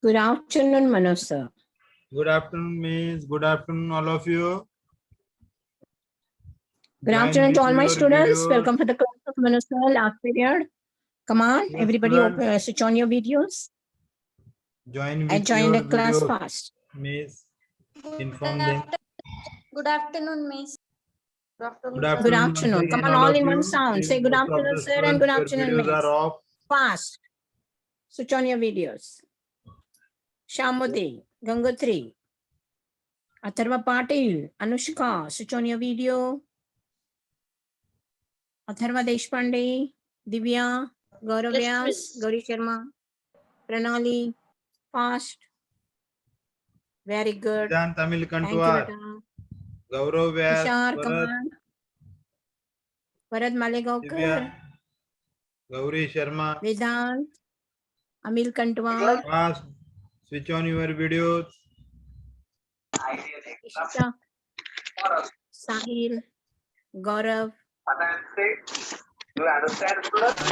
Good afternoon, Manoj sir. Good afternoon, Miss. Good afternoon, all of you. Good Join afternoon to with all my your students. videos. Welcome to the class of Manoj sir, last period. Come on, Yes, everybody students. switch on your videos Join with and join your the class videos, fast. Miss. Inform them. Good afternoon, Miss. Good Good afternoon, once afternoon. Come again, on, all all of in one you. sound. Since Say good most of afternoon, the sir, and good students, your afternoon, videos miss. are off. Fast. Switch on your videos. Shamudi, Gangotri, Atharva Patil, Anushka, switch on your video. Atharva Deshpande, Divya, Gaurav Vyas, Gauri Sharma, Pranali, fast. Very good. Siddhant Tamil Thank you, Kantwar, beta. Gaurav Vyas, Tushar, come Bharat, on. Bharat Malegaonkar, Divya, Gauri Sharma. Vedant, Amil Kantwar, Fast. Switch on your videos. Ishita, Sahil, Gaurav,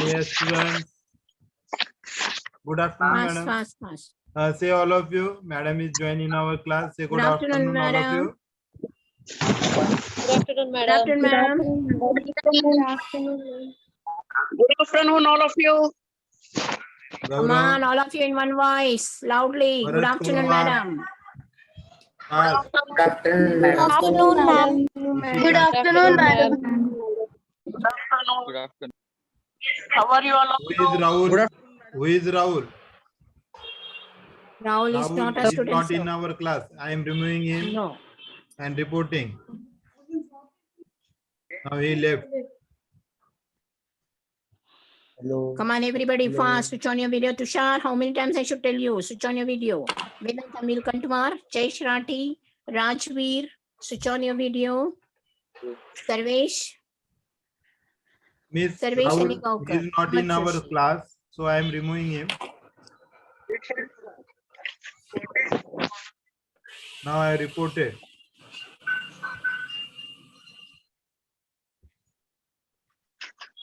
Yes, students. Good afternoon, fast, madam. fast. Say all of you. Madam is joining our class. Say good afternoon, afternoon, all of madam. you. Good afternoon, Good afternoon, ma'am. Good afternoon, all of you. Come on, all of you in one voice, loudly. Good Bharat afternoon, Kumar. madam. Fast. Good afternoon, ma'am. Good afternoon, madam. Good afternoon. How are you all? Who is Rahul? Who is Rahul? Rahul is not a is student, not in sir. our class. I am removing him No. and reporting. Now he left. Hello. Come on, everybody, Hello. fast. Switch on your video. Tushar, how many times I should tell you? Switch on your video. Vedant Amil Kantwar, Jay Shrati, Rajveer, switch on your video. Sarvesh, Miss Sarvesh Rahul Aligaonkar. is not in our Much class, so I am removing him. Now I reported.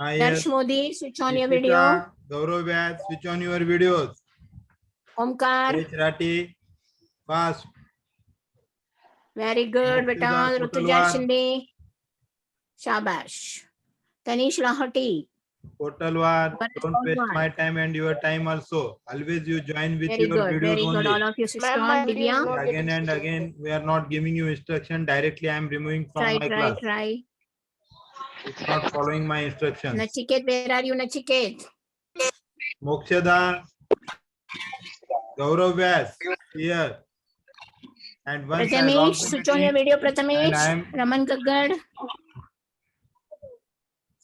Yes. Darsh Modi, switch on your video. Ishita, Gaurav Vyas, switch on your videos. Omkar, H. Rati, fast. very good. Muktiza Beta, Rutuja Kotalwar. Shinde. Shabash. Tanish Lahati. Kotalwar, Bharat don't waste Kaulwar. my time and your time also. Always you join with Very your good, videos very good. only. All of you, sister Ma'am, my on video is Divya. not Again and again, we are not giving you instruction. Directly, I am removing from my class. Try. It's not following my instructions. Nachiket, where are you, Nachiket? Mokshada, Gaurav Vyas, here. And once I log Prathamesh, the switch on your meeting, video, and I Prathamesh. am Raman Kaggad.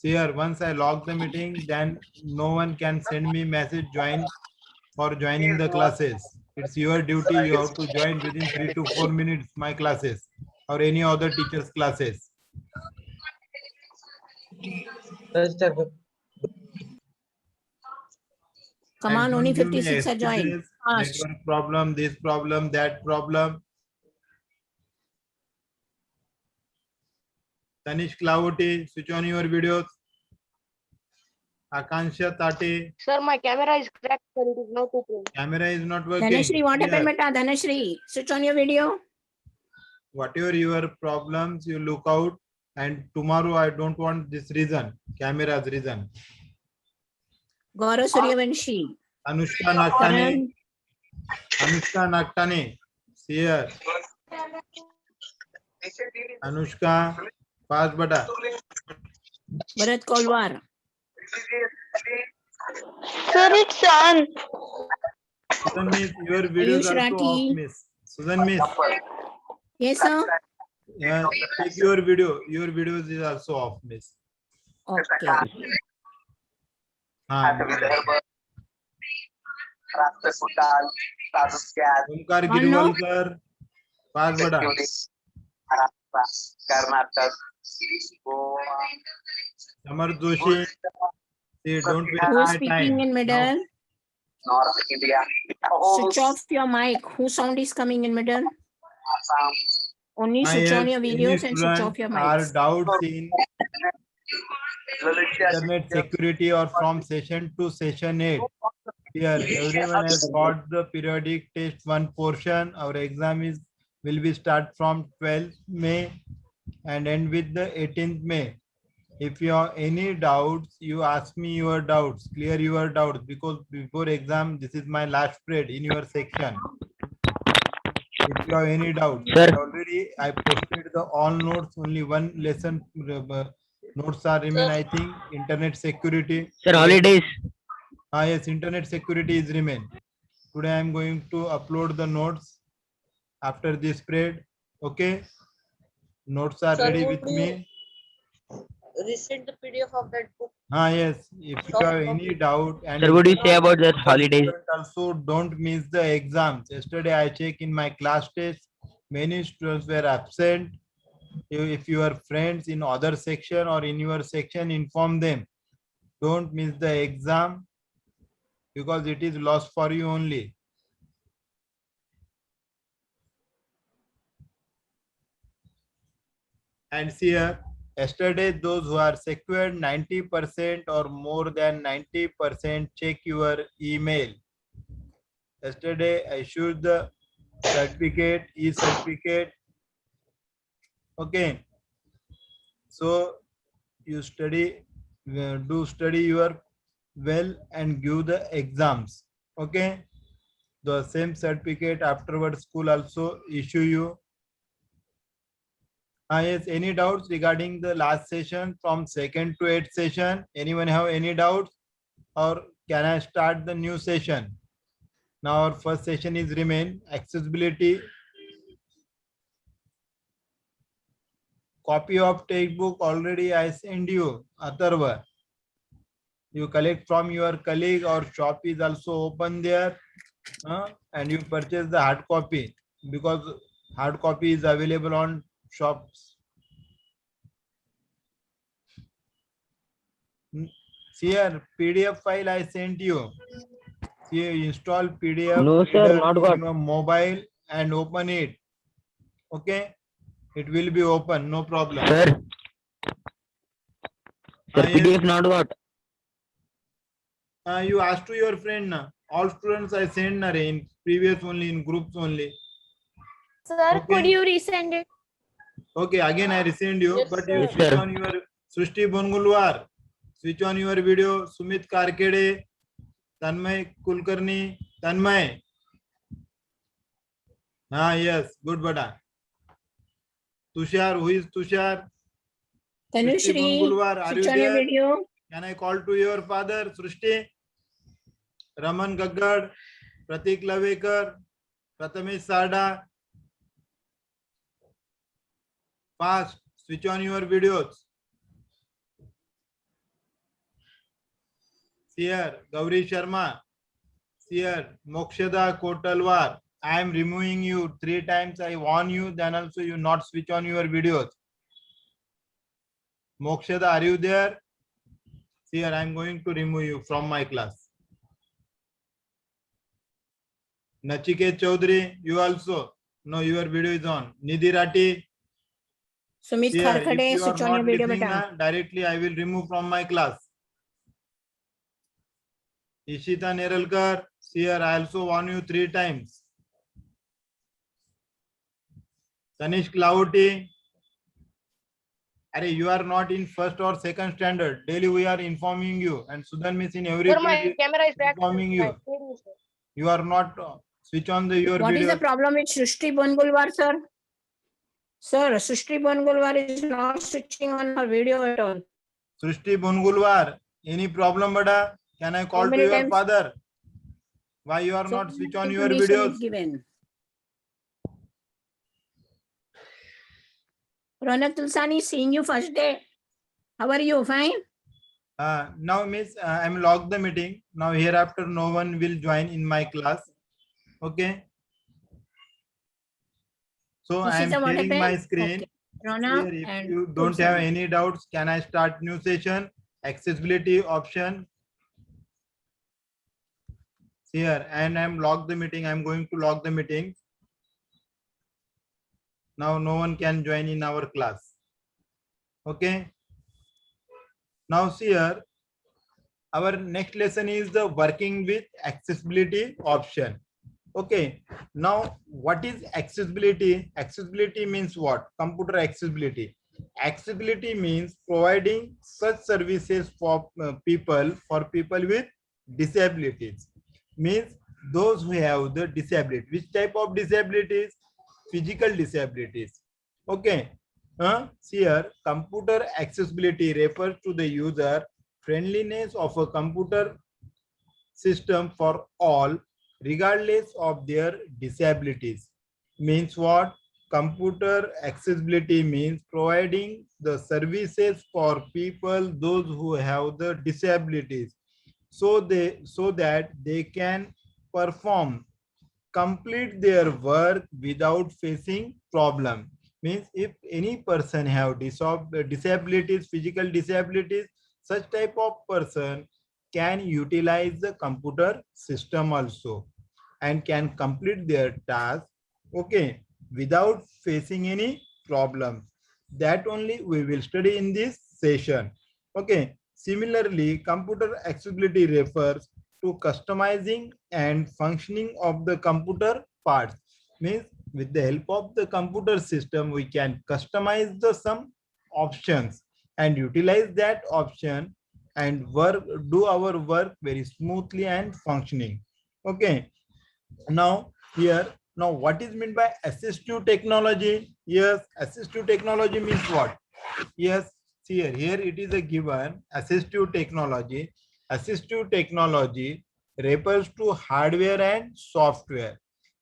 here. Once I log the meeting, then no one can send me message join for joining the classes. It's your duty. You have to join within 3 to 4 minutes my classes or any other teacher's classes. Come And on, don't only give me 56 are joined. excuses, Fast. network problem, this problem, that problem. Tanish Klavoti, switch on your videos. Akansha Tate, Sir, my camera is cracked, sir. It is not open. camera is not working. Dhanashri, what happened, Here, beta? Dhanashri, switch on your video. whatever your problems, you look out. And tomorrow I don't want this reason, camera's reason. Gaurav Suryavanshi. Anushka Naktane, Anushka Naktane, see here. Anushka, fast bata. Bharat Kaulwar. Sir, it's on. Susan Miss, your videos Ayush are also Rathi. off, Miss. Susan Miss, Yes, sir. take your video. Your videos is also off, Miss. Okay. Omkar One more. Girwalkar, fast bata. Samar Joshi, see, don't waste Who is my speaking time. in middle? Switch off your mic. Whose sound is coming in middle? Only switch on your videos and switch off your Our mics. doubts in internet security or from session to session 8. Here, everyone has got the periodic test 1 portion. Our exam will be start from 12th May and end with the 18th May. If you have any doubts, you ask me your doubts, clear your doubts, because before exam, this is my last spread in your section. If you have any doubts, Sir. already I posted the all notes, only one lesson notes are remain, I think, internet security. Sir, holidays. Yes, internet security is remain. Today I am going to upload the notes after this spread. Okay, notes are Sir, ready would with me. resend the PDF of that book. Yes, if you have any doubt and Sir, what do you say about that holidays? also don't miss the exams. Yesterday I checked in my class test, many students were absent. If your friends in other section or in your section, inform them. Don't miss the exam because it is lost for you only. And see here, yesterday those who are secured 90% or more than 90%, check your email. Yesterday I issued the certificate, e-certificate. Okay. So you study, do study your well and give the exams. Okay. The same certificate afterwards school also issue you. Yes, any doubts regarding the last session from 2nd to 8th session? Anyone have any doubts? Or can I start the new session? Now our first session is remain accessibility. Copy of textbook already I send you, Atharva. You collect from your colleague or shop is also open there, and you purchase the hard copy because hard copy is available on shops. See here, PDF file I sent you. See, you install PDF No, sir, reader not in got. your mobile and open it. Okay, it will be open, no problem. Sir. Sir, Yes. PDF not got. You ask to your friend na. All students I send na in previous only, in groups only. Sir, Okay. could you resend it? Okay, again I resend you, Yes, but sir. you Yes, switch sir. on your Srishti Bongulwar, switch on your video, Sumit Karkede, Tanmay Kulkarni, Tanmay. Yes, good bada. Tushar, who is Tushar? Srishti Tanushri, Bongulwar, are you switch on your there? video. Can I call to your father, Srishti? Raman Gaggad, Pratik Lavekar, Prathamesh Sarda. Fast, switch on your videos. Here, Gauri Sharma. Here, Mokshada Kotalwar. I am removing you 3 times. I warn you, then also you not switch on your videos. Mokshada, are you there? Here, I am going to remove you from my class. Nachiket Chaudhary, you also. No, your video is on. Nidhi Rati. Sumit Here, if Kharkhade, you are switch on your not video, listening, beta. directly I will remove from my class. Ishita Neralkar, here I also warn you 3 times. Tanishq Lahoti, you are not in first or second standard. Daily we are informing you, and Sudan Miss in every Sir, place my is camera is back. informing you. You are not switch on your What is video. the problem with Srishti Bongulwar, sir? Sir, Srishti Bongulwar is not switching on her video at all. Srishti Bongulwar, any problem, bada? Can I call to many your times? father? Why you are So not switch on much your information videos? is given. Ronak Tulsani, seeing you first day. How are you? Fine? Now, Miss, I am logged the meeting. Now, hereafter, no one will join in my class. Okay. So, I am Ishita, what sharing my happened? screen. Okay. Ronak Here, if and you don't have Tulsani. any doubts, can I start new session? Accessibility option. Here, and I'm logged the meeting. I'm going to log the meeting. Now, no one can join in our class. Okay. Now see here, our next lesson is the working with accessibility option. Okay, now what is accessibility? Accessibility means what? Computer accessibility. Accessibility means providing such services for people with disabilities. Means those who have the disability. Which type of disabilities? Physical disabilities. Okay. See here, computer accessibility refers to the user friendliness of a computer system for all regardless of their disabilities. Means what? Computer accessibility means providing the services for people those who have the disabilities, so that they can perform complete their work without facing problem. Means if any person have disabilities, physical disabilities, such type of person can utilize the computer system also and can complete their task, okay, without facing any problems. That only we will study in this session. Okay, similarly, computer accessibility refers to customizing and functioning of the computer parts. Means with the help of the computer system, we can customize the some options and utilize that option and do our work very smoothly and functioning. Okay, now here, now what is meant by assistive technology? Yes, assistive technology means what? Yes, see here it is a given assistive technology. Assistive technology refers to hardware and software.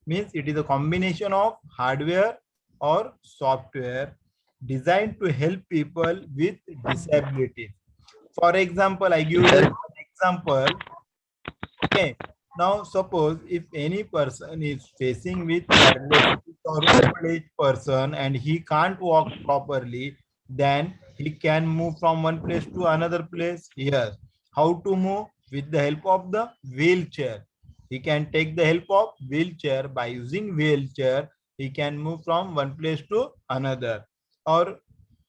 Means it is a combination of hardware or software designed to help people with disabilities. For example, I give you Sir, an example. Okay. Now suppose if any person is facing with paralysis or old age person and he can't walk properly, then he can move from one place to another place. Yes. How to move? With the help of the wheelchair. He can take the help of wheelchair. By using wheelchair, he can move from one place to another. Or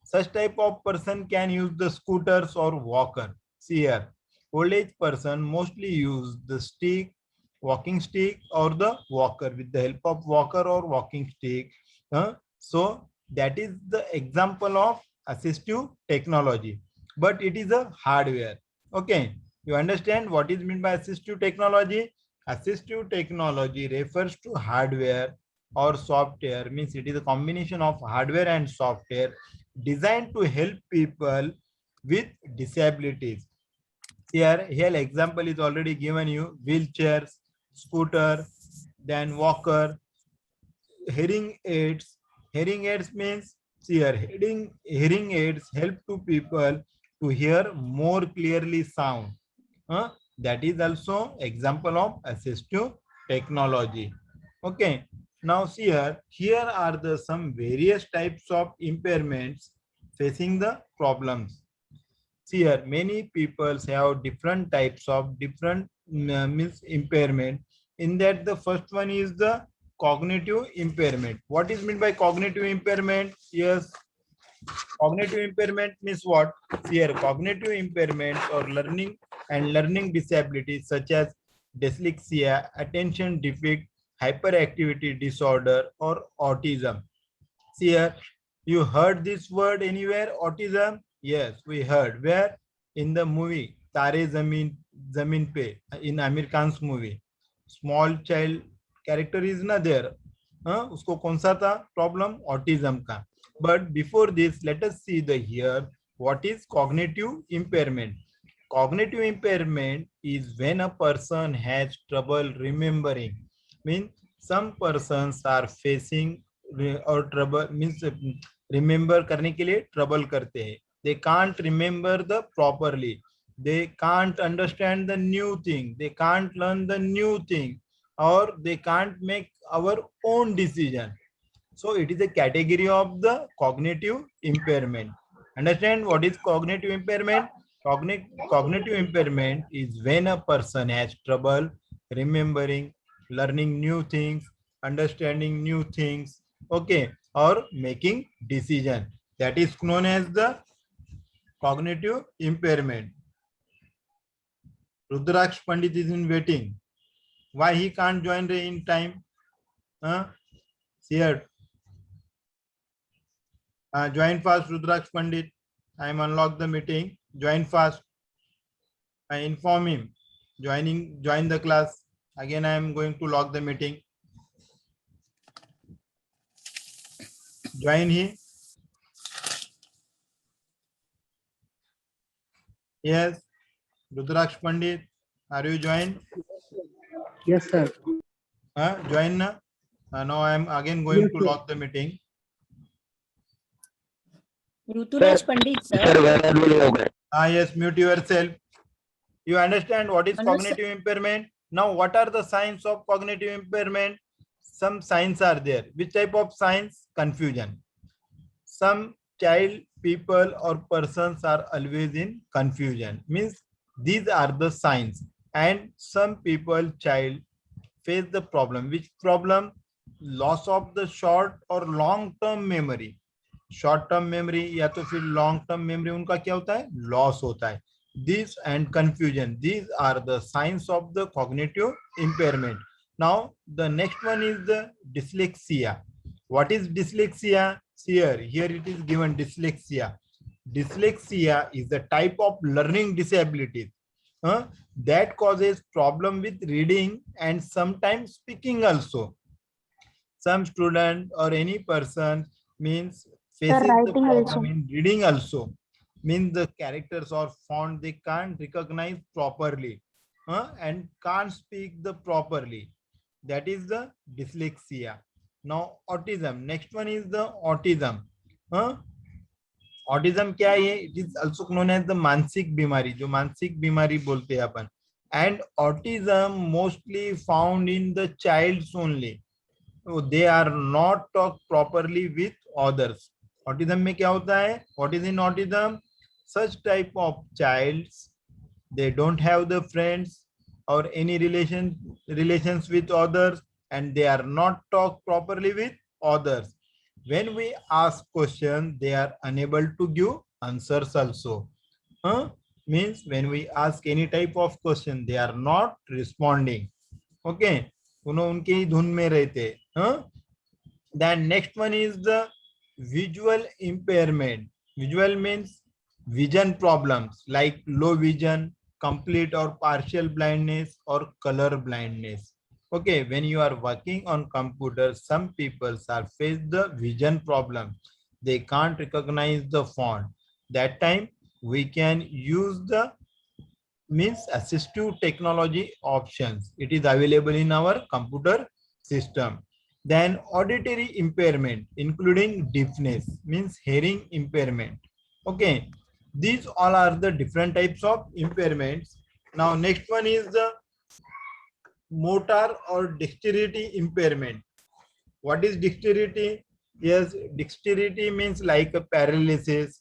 such type of person can use the scooters or walker. See here, old age person mostly use the stick, walking stick or the walker, with the help of walker or walking stick. So that is the example of assistive technology, but it is a hardware. Okay, you understand what is meant by assistive technology? Assistive technology refers to hardware or software. Means it is a combination of hardware and software designed to help people with disabilities. Here example is already given you: wheelchairs, scooter, then walker, hearing aids. Hearing aids means, see here, hearing aids help to people to hear more clearly sound. That is also example of assistive technology. Okay. Now see here are the some various types of impairments facing the problems. See here, many people have different types of different means impairment. In that, the first one is the cognitive impairment. What is meant by cognitive impairment? Yes, cognitive impairment means what? See here, cognitive impairment or learning disabilities such as dyslexia, attention deficit, hyperactivity disorder, or autism. See here, you heard this word anywhere, autism? Yes, we heard. Where? In the movie Tare Zameen Pe, in Amir Khan's movie. Small child character is not there. उसको कौन सा था problem? Autism का. But before this, let us see the here what is cognitive impairment. Cognitive impairment is when a person has trouble remembering. Means some persons are facing or trouble, means remember करने के लिए trouble करते हैं. They can't remember the properly. They can't understand the new thing. They can't learn the new thing, or they can't make our own decision. So it is a category of the cognitive impairment. Understand what is cognitive impairment? Cognitive impairment is when a person has trouble remembering, learning new things, understanding new things, okay, or making decision. That is known as the cognitive impairment. Rudraksh Pandit is in waiting. Why he can't join in time? Here. Join fast, Rudraksh Pandit. I am unlock the meeting. Join fast. I inform him. Join the class. Again, I am going to log the meeting. Join him. Yes. Rudraksh Pandit, are you joined? Yes, sir. Join na? Now I am again going to log the meeting. Ruturaj Pandit, Sir, sir. where will you go? Yes, mute yourself. You understand what is Hello, sir. cognitive impairment? Now, what are the signs of cognitive impairment? Some signs are there. Which type of signs? Confusion. Some child, people or persons are always in confusion. Means these are the signs. And some people, child, face the problem. Which problem? Loss of the short or long term memory. Short term memory या तो फिर long term memory उनका क्या होता है? Loss होता है. This and confusion, these are the signs of the cognitive impairment. Now the next one is the dyslexia. What is dyslexia? Here it is given dyslexia. Dyslexia is the type of learning disability that causes problem with reading and sometimes speaking also. Some student or any person means faces the problem in reading also. Means the characters or font they can't recognize properly and can't speak the properly. That is the dyslexia. Now autism. Next one is the autism. Autism क्या है? It is also known as the मानसिक बीमारी, जो मानसिक बीमारी बोलते हैं अपन. And autism mostly found in the childs only. So they are not talk properly with others. Autism में क्या होता है? What is in autism? Such type of childs, they don't have the friends or any relations with others, and they are not talk properly with others. When we ask questions, they are unable to give answers also. Means when we ask any type of question, they are not responding. Okay, उनके ही धुन में रहते. Then next one is the visual impairment. Visual means vision problems like low vision, complete or partial blindness or color blindness. Okay, when you are working on computer, some people are face the vision problem. They can't recognize the font. That time we can use the means assistive technology options. It is available in our computer system. Then auditory impairment, including deafness, means hearing impairment. Okay, these all are the different types of impairments. Now next one is the motor or dexterity impairment. What is dexterity? Yes, dexterity means like a paralysis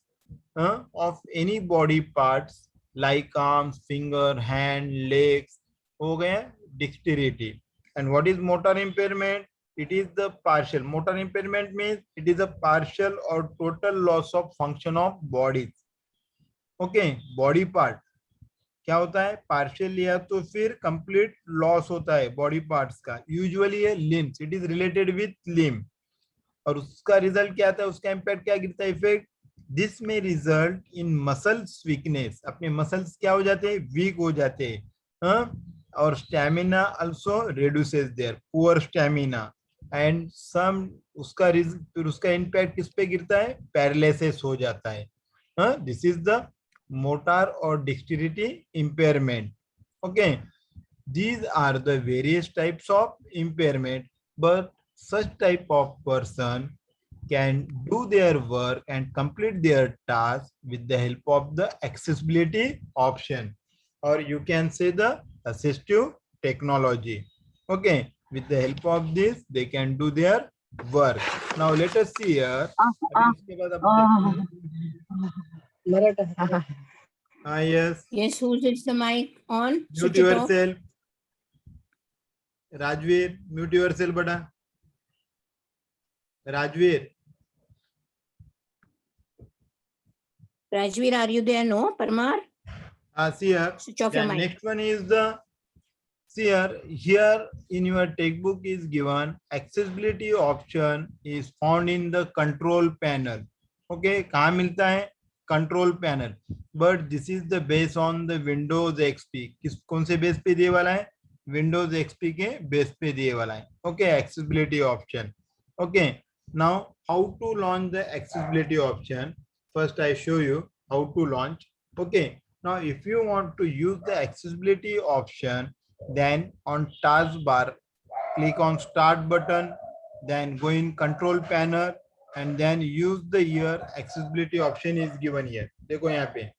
of any body parts like arms, finger, hand, legs. हो गया dexterity. And what is motor impairment? It is the partial. Motor impairment means it is a partial or total loss of function of bodies. Okay, body part. क्या होता है? Partial या तो फिर complete loss होता है बॉडी पार्ट्स का. Usually है limbs. It is related with limb. और उसका रिजल्ट क्या आता है? उसका इम्पैक्ट क्या गिरता है? इफेक्ट. दिस में रिजल्ट इन मसल्स वीकनेस. अपने मसल्स क्या हो जाते हैं? वीक हो जाते हैं. और stamina also reduces there. Poor stamina and some उसका फिर उसका इम्पैक्ट किस पे गिरता है? पैरालिसिस हो जाता है. This is the motor or dexterity impairment. Okay, these are the various types of impairment, but such type of person can do their work and complete their task with the help of the accessibility option, or you can say the assistive technology. Okay, with the help of this they can do their work. Now let us see here. Yes. Yes, who's is the mic on? Mute Switch it off. yourself. Rajveer, mute yourself, bada. Rajveer. Rajveer, are you there? No. Parmar, See here. switch off your Then mic. next one is the, see here in your textbook is given accessibility option is found in the control panel. Okay, कहाँ मिलता है? Control panel. But this is the based on the Windows XP. किस कौन से base पे दिए वाला है? Windows XP के बेस पे दिए वाला है. Okay, accessibility option. Okay, now how to launch the accessibility option? First, I show you how to launch. Okay, now if you want to use the accessibility option, then on taskbar, click on start button, then go in control panel and then use the here accessibility option is given here. देखो यहाँ पे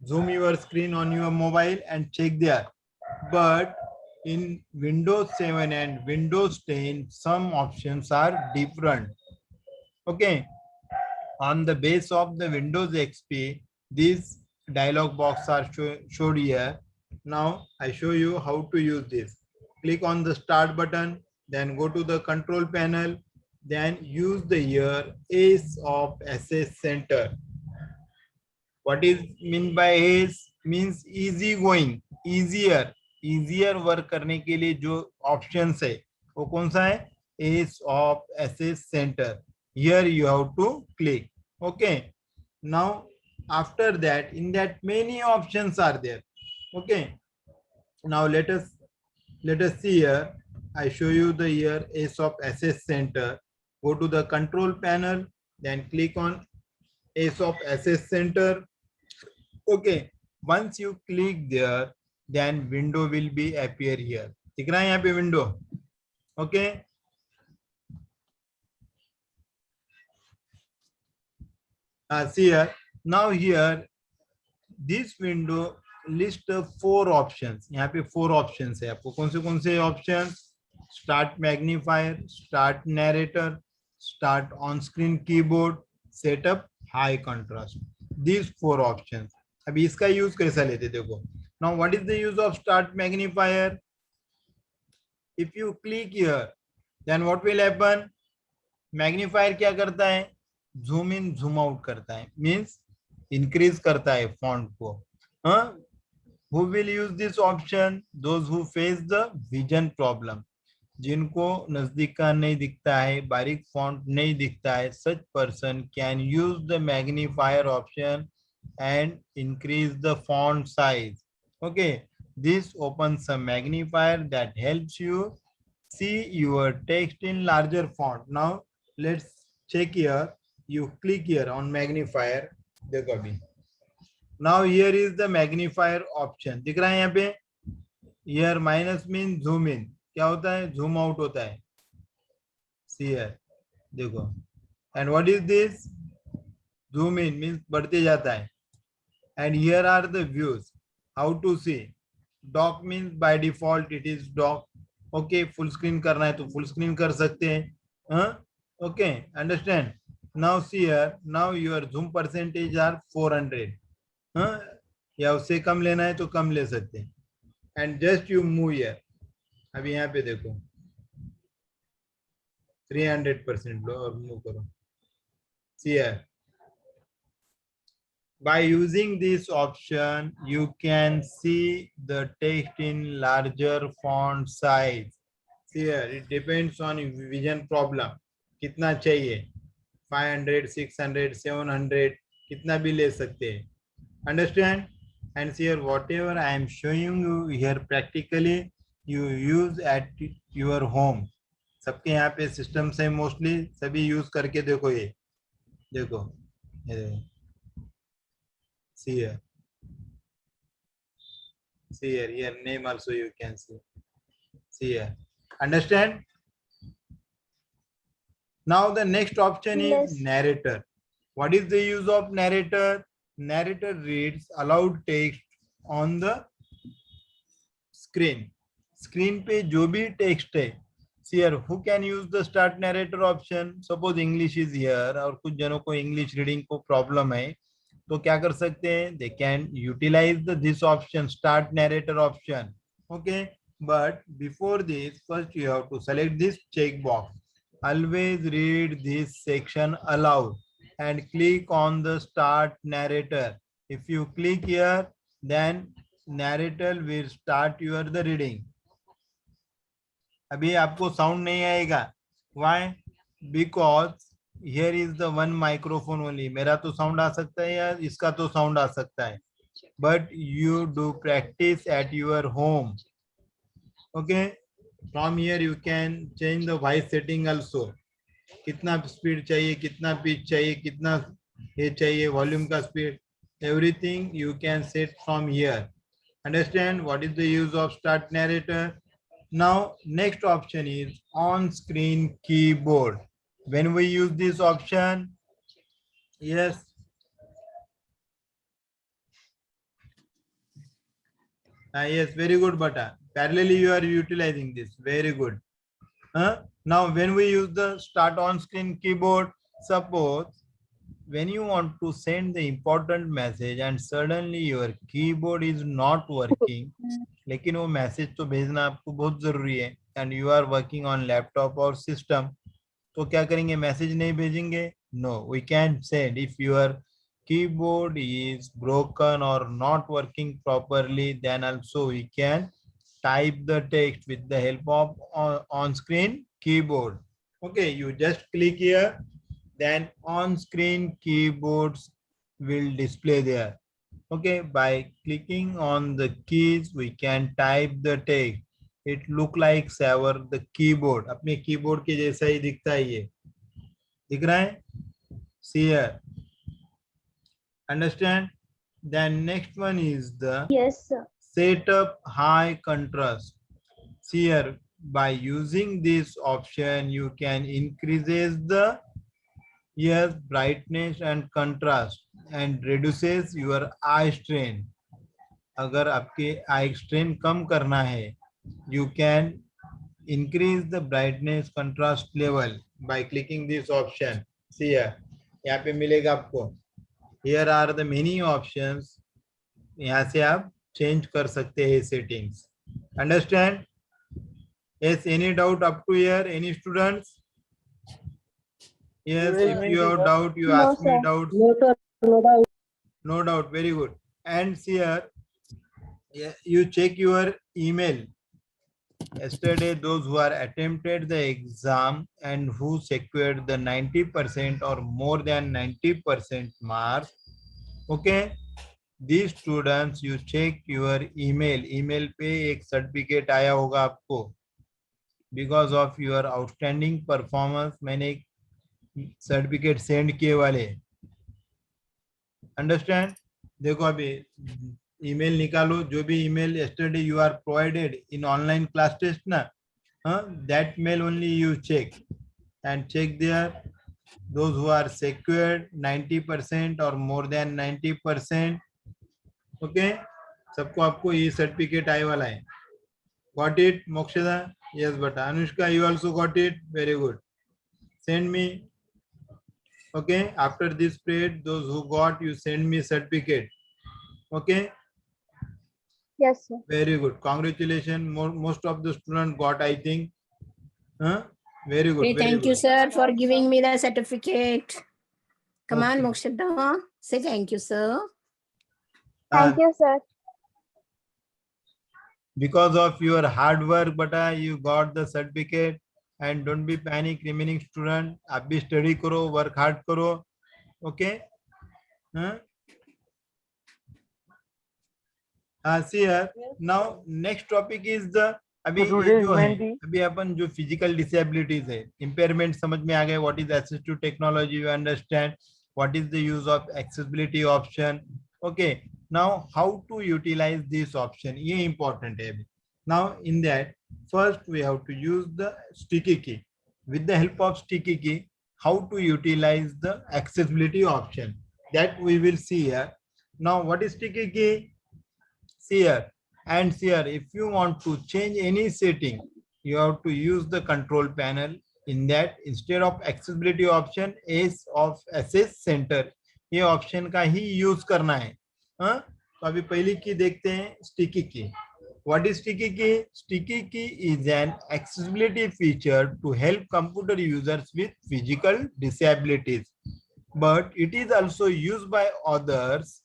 zoom your screen on your mobile and check there. But in Windows 7 and Windows 10, some options are different. Okay, on the base of the Windows XP, these dialog box are showed here. Now I show you how to use this. Click on the start button, then go to the control panel, then use the here ACE of SS Center. What is mean by ACE? Means easy going, easier work करने के लिए जो options है वो कौन सा है? ACE of SS Center. Here you have to click. Okay. Now after that, in that many options are there. Okay. Now let us see here. I show you the here ACE of SS Center. Go to the control panel, then click on ACE of SS Center. Okay. Once you click there, then window will be appear here. दिख रहा है यहाँ पे window. Okay. See here. Now here, this window list of 4 options. यहाँ पे 4 options है. आपको कौन से options? Start magnifier, start narrator, start on-screen keyboard, set up high contrast. These 4 options. अभी इसका use कैसा लेते देखो. Now what is the use of start magnifier? If you click here, then what will happen? Magnifier क्या करता है? Zoom in, zoom out करता है. Means increase करता है font को. Who will use this option? Those who face the vision problem. जिनको नजदीक का नहीं दिखता है, बारीक फॉन्ट नहीं दिखता है, such person can use the magnifier option and increase the font size. Okay, this opens a magnifier that helps you see your text in larger font. Now let's check here. You click here on magnifier. देखो अभी. Now here is the magnifier option. दिख रहा है यहाँ पे? Here minus means zoom in. क्या होता है? Zoom out होता है. See here. देखो. And what is this? Zoom in means बढ़ते जाता है. And here are the views. How to see? Dock means by default it is dock. Okay, full screen करना है तो full screen कर सकते हैं. Okay, understand? Now see here. Now your zoom percentage are 400. या उससे कम लेना है तो कम ले सकते हैं. And just you move here. अभी यहाँ पे देखो 300% लो और मूव करो. See here. By using this option, you can see the text in larger font size. See here, it depends on vision problem. कितना चाहिए? 500, 600, 700, कितना भी ले सकते हैं. Understand? And see here, whatever I am showing you here practically, you use at your home. सबके यहाँ पे सिस्टम से मोस्टली सभी यूज करके देखो. ये देखो, see here, here name also you can see here. Understand? Now the next option is Yes. narrator. What is the use of narrator? Narrator reads aloud text on the screen. Screen पे जो भी text है. See here, who can use the start narrator option? Suppose English is here और कुछ जनों को English reading को problem है, तो क्या कर सकते हैं? They can utilize this option, start narrator option. Okay, but before this, first you have to select this checkbox. Always read this section aloud. and click on the start narrator. If you click here, then narrator will start your the reading. अभी आपको sound नहीं आएगा. Why? Because here is the one microphone only. मेरा तो sound आ सकता है या इसका तो साउंड आ सकता है. But you do practice at your home. Okay. From here you can change the voice setting also. कितना स्पीड चाहिए, कितना पिच चाहिए, कितना ये चाहिए, वॉल्यूम का speed, everything you can set from here. Understand what is the use of start narrator? Now next option is on screen keyboard. When we use this option, yes, yes, very good, Bata. Parallelly you are utilizing this, very good. Now when we use the start on screen keyboard, suppose when you want to send the important message and suddenly your keyboard is not working, लेकिन वो message तो भेजना आपको बहुत जरूरी है, and you are working on laptop or system, तो क्या करेंगे, मैसेज नहीं भेजेंगे? No, we can send. If your keyboard is broken or not working properly, then also we can type the text with the help of on screen keyboard. Okay, you just click here, then on screen keyboards will display there. Okay, by clicking on the keys we can type the text. It look like our the keyboard. अपने keyboard के जैसा ही दिखता है, ये दिख रहा है. See here. Understand? Then next one is the Yes, sir. set up high contrast. See here, by using this option you can increases the brightness and contrast and reduces your eye strain. अगर आपके eye strain कम करना है, you can increase the brightness contrast level by clicking this option. See here, यहाँ पे मिलेगा आपको. Here are the many options. यहाँ से आप चेंज कर सकते हैं settings. Understand? Yes, any doubt up to here? Any students? Yes, if you have doubt, you No, ask me sir. doubts. No, sir. No doubt. No doubt, very good. And see here, you check your email. Yesterday, those who are attempted the exam and who secured the 90% or more than 90% marks, okay, these students, you check your email. email पे एक certificate आया होगा आपको. Because of your outstanding performance, मैंने एक certificate send किए वाले. Understand? देखो अभी ईमेल निकालो, जो भी email yesterday you are provided in online class test ना, that mail only you check and check there those who are secured 90% or more than 90%. Okay, सबको आपको ये सर्टिफिकेट आए वाला है. Got it, Mokshada? Yes, but Anushka, you also got it. Very good. Send me. Okay, after this period, those who got, you send me certificate. Okay. Yes, sir. Very good. Congratulations. Most of the students got, I think. Very good. Okay, very thank good. you, sir, for giving me the certificate. Come on, Okay. Mokshada. Say thank you, sir. Thank you, sir. Because of your hard work, bata, you got the certificate. And don't be panic, remaining student. आप भी study करो, work hard करो. Okay. See here. Now next topic is the अभी ये जो है, अभी अपन जो physical disabilities है, impairment समझ में आ गए. What is assistive technology? You understand. What is the use of accessibility option? Okay. Now how to utilize this option? ये important है. Now in that, first we have to use the sticky key. With the help of sticky key, how to utilize the accessibility option, that we will see here. Now what is sticky key? See here and see here. If you want to change any setting, you have to use the control panel. In that, instead of accessibility option, S of access center, ये option का ही use करना है. तो अभी पहली की देखते हैं, sticky key. What is sticky key? Sticky key is an accessibility feature to help computer users with physical disabilities. but it is also used by others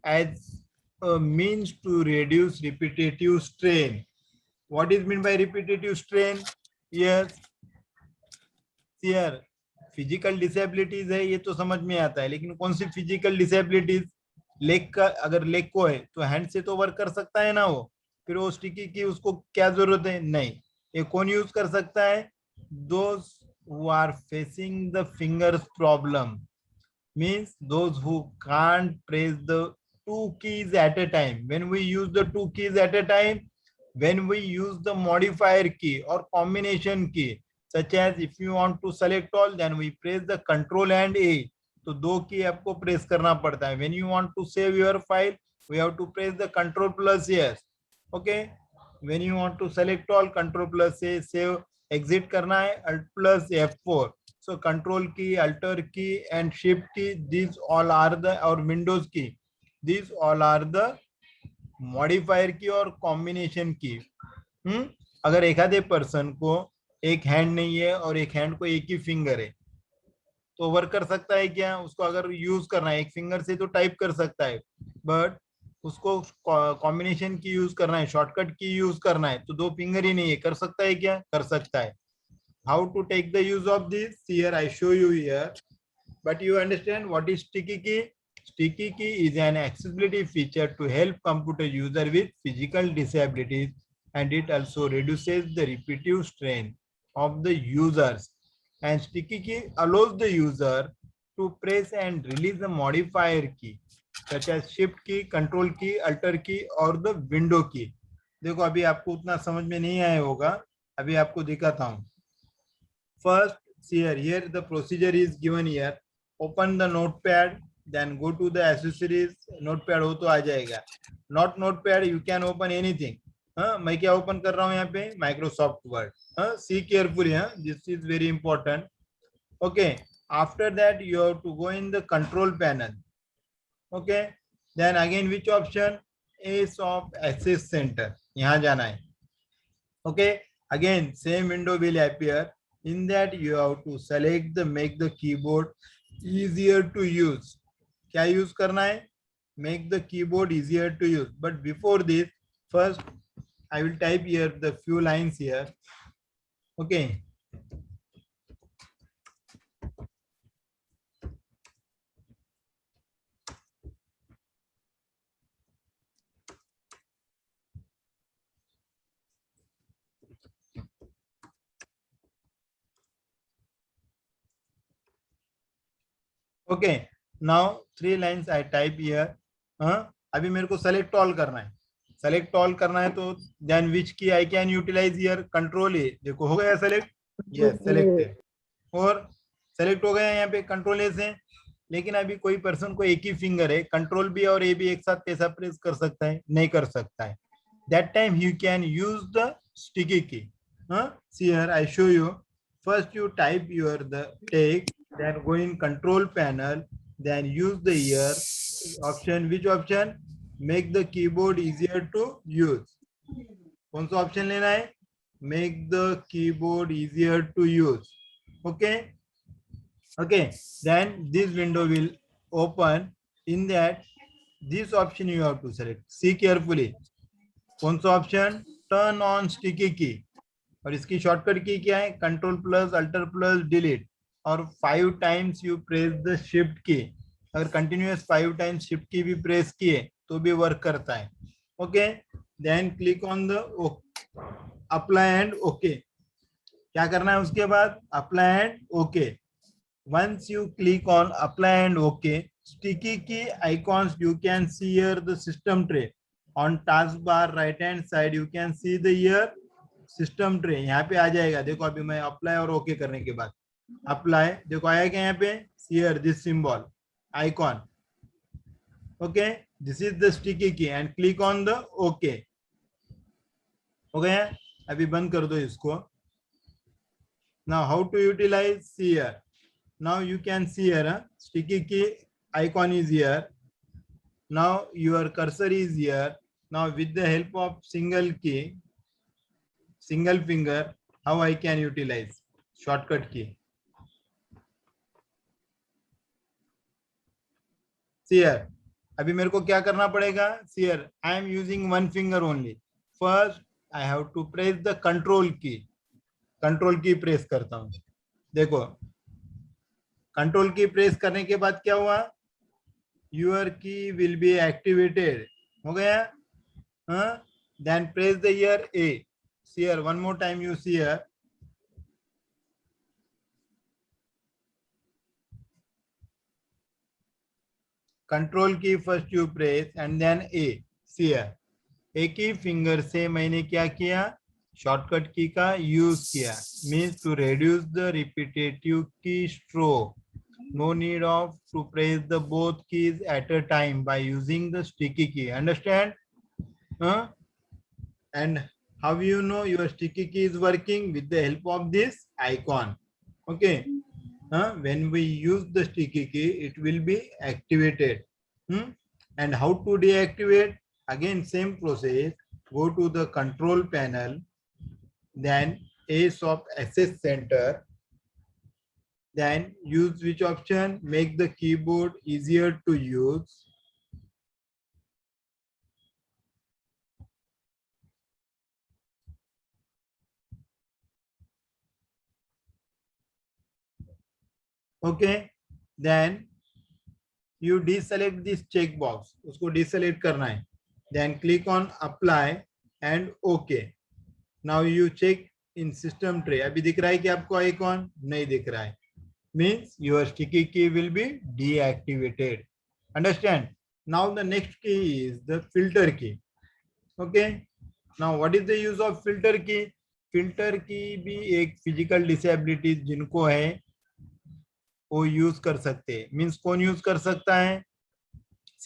as a means to reduce repetitive strain. What is meant by repetitive strain? Yes, here physical disabilities है, ये तो समझ में आता है, लेकिन कौन सी physical disabilities? Leg का, अगर लेग को है तो हैंड से तो वर्क कर सकता है ना वो, फिर वो स्टिकी की उसको क्या जरूरत है? नहीं। ये कौन यूज कर सकता है? Those who are facing the fingers problem, means those who can't press the two keys at a time. When we use the two keys at a time, when we use the modifier key or combination key, such as if you want to select all, then we press the control and A. तो दो की आपको press करना पड़ता है. When you want to save your file, we have to press the control plus yes. Okay. When you want to select all, control plus A, save, exit करना है, alt plus F4. So control key, alter key and shift key, these all are the, or Windows key, these all are the modifier key और combination key. अगर एक आधे person को एक hand नहीं है और एक हैंड को एक ही फिंगर है तो वर्क कर सकता है क्या? उसको अगर यूज करना है एक फिंगर से तो टाइप कर सकता है, बट उसको कॉम्बिनेशन की यूज करना है, शॉर्टकट की यूज करना है, तो दो फिंगर ही नहीं है, कर सकता है क्या? कर सकता है. How to take the use of this? Here I show you here, but you understand what is sticky key? Sticky key is an accessibility feature to help computer user with physical disabilities, and it also reduces the repetitive strain of the users. And sticky key allows the user to press and release the modifier key such as shift key, control key, alter key or the window key. देखो अभी आपको उतना समझ में नहीं आया होगा, अभी आपको दिखाता हूँ. First, see here the procedure is given here. Open the notepad, then go to the accessories. Notepad हो तो आ जाएगा. Not notepad, you can open anything. मैं क्या ओपन कर रहा हूँ यहाँ पे? Microsoft Word. See carefully, this is very important. Okay. After that, you have to go in the control panel. Okay. Then again, which option? Ace of Access Center. यहाँ जाना है. Okay. Again, same window will appear. In that you have to select the make the keyboard easier to use. क्या use करना है? Make the keyboard easier to use. But before this, first I will type here the few lines here. Okay. Okay, now 3 lines I type here. अभी मेरे को select all करना है. Select all करना है तो then which key I can utilize here? Control A. देखो हो गया select? Yes, selected. और select हो गया यहाँ पे control A से. लेकिन अभी कोई पर्सन को एक ही फिंगर है, कंट्रोल बी और ए भी एक साथ कैसा प्रेस कर सकता है? नहीं कर सकता है. That time you can use the sticky key. See here I show you. First you type your the text, then go in control panel, then use the here option. Which option? Make the keyboard easier to use. कौन सा option लेना है? Make the keyboard easier to use. Okay. Okay. Then this window will open. In that, this option you have to select. See carefully. कौन सा option? Turn on sticky key. और इसकी shortcut की क्या है? Control plus alter plus delete. और 5 times you press the shift की. अगर कंटिन्यूअस 5 टाइम्स शिफ्ट की भी प्रेस किए तो भी वर्क करता है. Okay. Then click on the apply and okay. क्या करना है उसके बाद? Apply and okay. Once you click on apply and OK, sticky key icons you can see here the system tray. On taskbar right hand side you can see the here system tray. यहाँ पे आ जाएगा. देखो अभी मैं apply और OK करने के बाद apply देखो आया क्या यहाँ पे? Here this symbol icon. Okay, this is the sticky key and click on the OK. हो गया? अभी बंद कर दो इसको. Now how to utilize? See here. Now you can see here sticky key icon is here. Now your cursor is here. Now with the help of single key, single finger, how I can utilize shortcut key. See here. अभी मेरे को क्या करना पड़ेगा? See here. I am using one finger only. First, I have to press the control key. Control की press करता हूं. देखो कंट्रोल की प्रेस करने के बाद क्या हुआ? योर की विल बी एक्टिवेटेड. हो गया? Then press the ear A. See here one more time. You see here. Control key first you press and then A. See here. एक ही फिंगर से मैंने क्या किया? शॉर्टकट की का यूज किया. Means to reduce the repetitive key stroke. No need of to press the both keys at a time by using the sticky key. Understand? And how you know your sticky key is working? With the help of this icon. Okay. When we use the sticky key, it will be activated. And how to deactivate? Again, same process. Go to the control panel. Then Ace of Access Center. Then use which option? Make the keyboard easier to use. Okay. Then you deselect this checkbox. उसको deselect करना है. Then click on apply and OK. Now you check in system tray. अभी दिख रहा है कि आपको icon? नहीं दिख रहा है. Means your sticky key will be deactivated. Understand? Now the next key is the filter key. Okay. Now what is the use of filter key? Filter key भी एक physical disability जिनको है वो use कर सकते हैं. Means कौन use कर सकता है?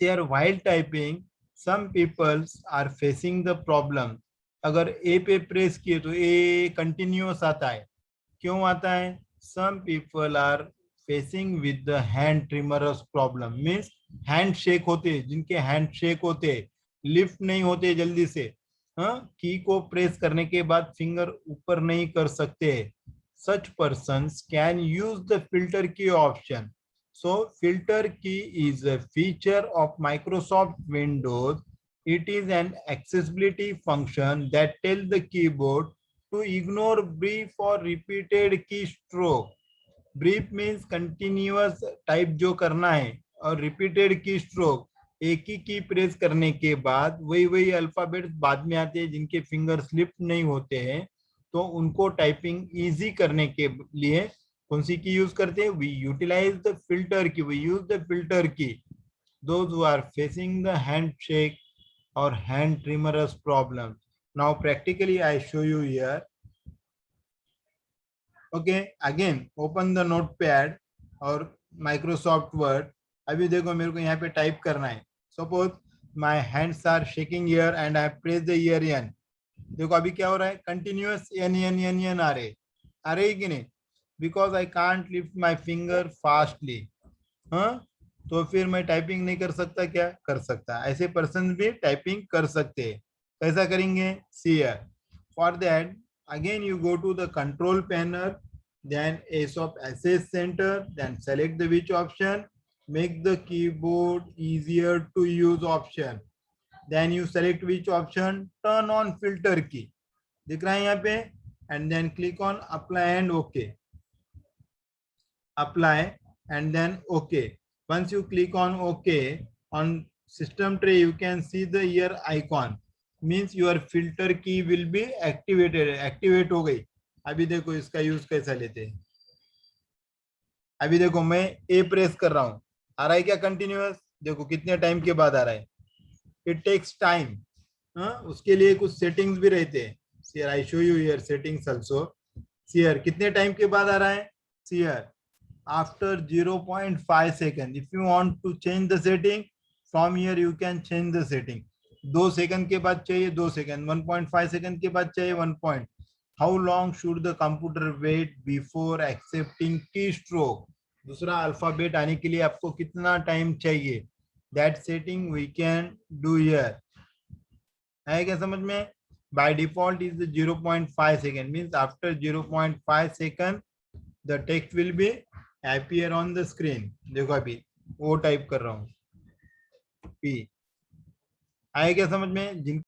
Say while typing, some people are facing the problem. अगर A पे प्रेस किए तो A continuous आता है. क्यों आता है? Some people are facing with the hand tremorous problem. Means hand shake होते हैं. जिनके hand shake होते हैं, lift नहीं होते जल्दी से, की को प्रेस करने के बाद फिंगर ऊपर नहीं कर सकते. Such persons can use the filter key option. So filter key is a feature of Microsoft Windows. It is an accessibility function that tells the keyboard to ignore brief or repeated keystroke. Brief means continuous type जो करना है, और repeated keystroke एक ही की press करने के बाद वही अल्फाबेट बाद में आते हैं. जिनके फिंगर स्लिप नहीं होते हैं तो उनको टाइपिंग इजी करने के लिए कौन सी की यूज करते हैं? We utilise the filter key. We use the filter key. Those who are facing the hand shake or hand tremorous problem. Now practically I show you here. Okay, again open the notepad or Microsoft Word. अभी देखो मेरे को यहाँ पे type करना है. Suppose my hands are shaking here and I press the ear N. देखो अभी क्या हो रहा है? Continuous N आ रहे कि नहीं? Because I can't lift my finger fastly. तो फिर मैं टाइपिंग नहीं कर सकता. क्या कर सकता? ऐसे पर्सन भी टाइपिंग कर सकते हैं. कैसा करेंगे? See here. For that again you go to the control panel, then ease of access centre, then select the which option, make the keyboard easier to use option, then you select which option, turn on filter key. दिख रहा है यहाँ पे. And then click on apply and okay. Apply and then okay. Once you click on OK, on system tray you can see the ear icon. Means your filter key will be activated. Activate हो गई. अभी देखो इसका use कैसा लेते हैं. अभी देखो मैं A प्रेस कर रहा हूँ. आ रहा है क्या कंटिन्यूअस? देखो कितने टाइम के बाद आ रहा है. It takes time. उसके लिए कुछ सेटिंग्स भी रहते हैं. See here, I show you here settings also. See here, कितने टाइम के बाद आ रहा है? See here. After 0.5 seconds. If you want to change the setting, from here you can change the setting. 2 second के बाद चाहिए 2 सेकंड, 1.5 सेकंड के बाद चाहिए 1 point. How long should the computer wait before accepting keystroke? दूसरा alphabet आने के लिए आपको कितना टाइम चाहिए? That setting we can do here. है क्या समझ में? By default is the 0.5 second. Means after 0.5 second the text will be appear on the screen. देखो अभी वो टाइप कर रहा हूँ. P. आए क्या समझ में? जिन